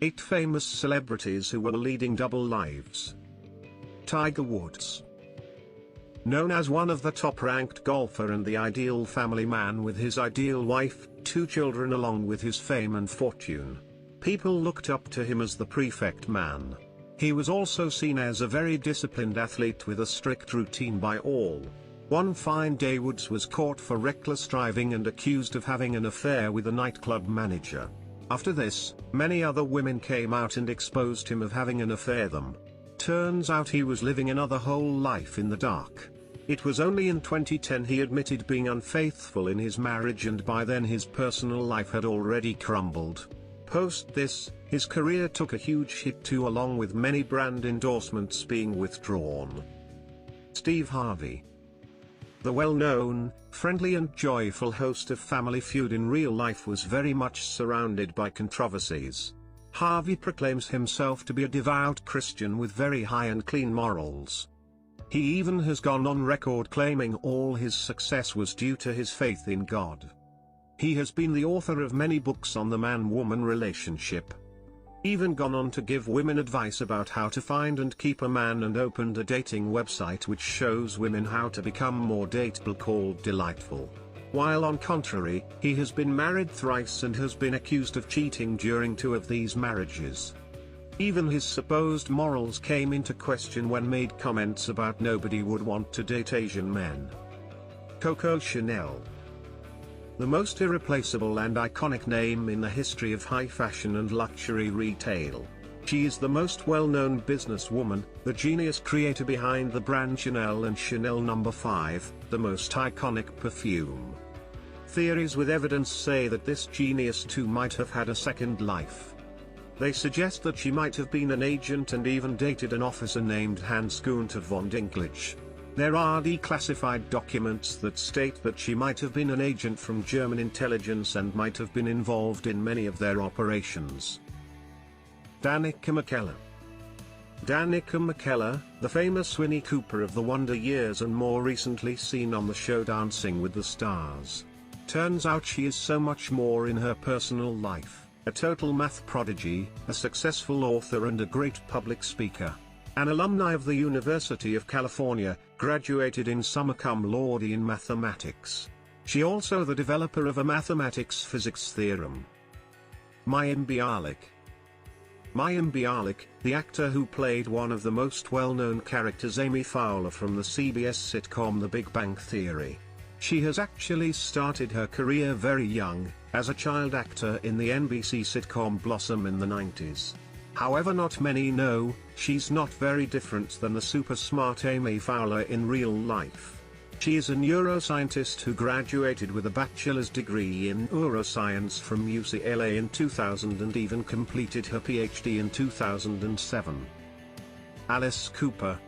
8 famous celebrities who were leading double lives. Tiger Woods. Known as one of the top-ranked golfer and the ideal family man with his ideal wife, 2 children along with his fame and fortune. People looked up to him as the perfect man. He was also seen as a very disciplined athlete with a strict routine by all. One fine day Woods was caught for reckless driving and accused of having an affair with a nightclub manager. After this, many other women came out and exposed him of having an affair them. Turns out he was living another whole life in the dark. It was only in 2010 he admitted being unfaithful in his marriage, and by then his personal life had already crumbled. Post this, his career took a huge hit too, along with many brand endorsements being withdrawn. Steve Harvey. The well-known, friendly and joyful host of Family Feud in real life was very much surrounded by controversies. Harvey proclaims himself to be a devout Christian with very high and clean morals. He even has gone on record claiming all his success was due to his faith in God. He has been the author of many books on the man-woman relationship. Even gone on to give women advice about how to find and keep a man, and opened a dating website which shows women how to become more dateable called Delightful. While on contrary, he has been married thrice and has been accused of cheating during 2 of these marriages. Even his supposed morals came into question when made comments about nobody would want to date Asian men. Coco Chanel. The most irreplaceable and iconic name in the history of high fashion and luxury retail. She is the most well-known businesswoman, the genius creator behind the brand Chanel and Chanel No. 5, the most iconic perfume. Theories with evidence say that this genius too might have had a second life. They suggest that she might have been an agent and even dated an officer named Hans Gunther von Dinklage. There are declassified documents that state that she might have been an agent from German intelligence and might have been involved in many of their operations. Danica McKellar. Danica McKellar, the famous Winnie Cooper of the Wonder Years and more recently seen on the show Dancing with the Stars. Turns out she is so much more in her personal life. A total math prodigy, a successful author and a great public speaker. An alumni of the University of California, graduated in summa cum laude in mathematics. She also the developer of a mathematics physics theorem. Bialik. Bialik, the actor who played one of the most well-known characters, Amy Fowler from the CBS sitcom The Big Bang Theory. She has actually started her career very young, as a child actor in the NBC sitcom Blossom in the 90s. However, not many know, she's not very different than the super smart Amy Fowler in real life. She is a neuroscientist who graduated with a bachelor's degree in neuroscience from UCLA in 2000 and even completed her PhD in 2007. Alice Cooper.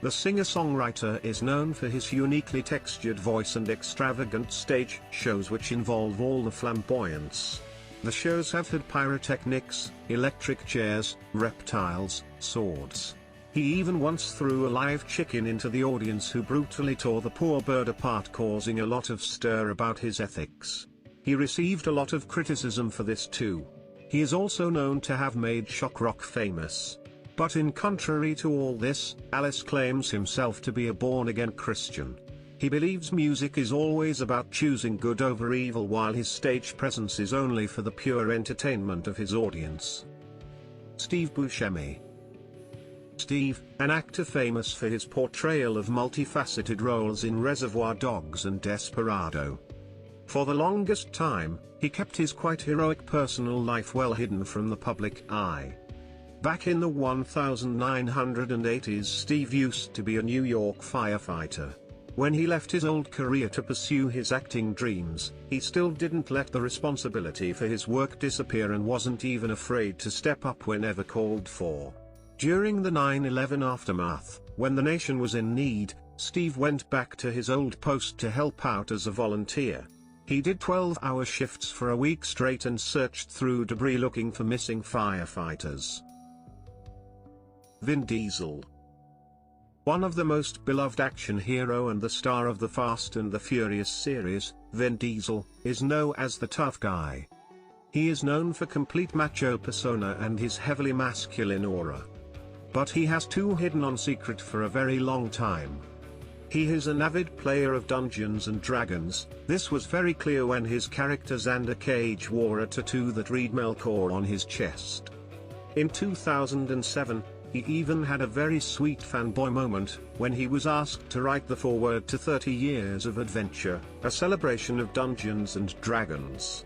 The singer-songwriter is known for his uniquely textured voice and extravagant stage shows which involve all the flamboyance. The shows have had pyrotechnics, electric chairs, reptiles, swords. He even once threw a live chicken into the audience who brutally tore the poor bird apart, causing a lot of stir about his ethics. He received a lot of criticism for this too. He is also known to have made shock rock famous. But in contrary to all this, Alice claims himself to be a born-again Christian. He believes music is always about choosing good over evil, while his stage presence is only for the pure entertainment of his audience. Steve Buscemi. Steve, an actor famous for his portrayal of multifaceted roles in Reservoir Dogs and Desperado. For the longest time, he kept his quite heroic personal life well hidden from the public eye. Back in the 1980s, Steve used to be a New York firefighter. When he left his old career to pursue his acting dreams, he still didn't let the responsibility for his work disappear and wasn't even afraid to step up whenever called for. During the 9/11 aftermath, when the nation was in need, Steve went back to his old post to help out as a volunteer. He did 12-hour shifts for a week straight and searched through debris looking for missing firefighters. Vin Diesel. One of the most beloved action hero and the star of the Fast and the Furious series, Vin Diesel, is known as the tough guy. He is known for complete macho persona and his heavily masculine aura. But he has two hidden secrets for a very long time. He is an avid player of Dungeons and Dragons. This was very clear when his character Xander Cage wore a tattoo that read Melkor on his chest. In 2007, he even had a very sweet fanboy moment, when he was asked to write the foreword to 30 Years of Adventure, a celebration of Dungeons and Dragons.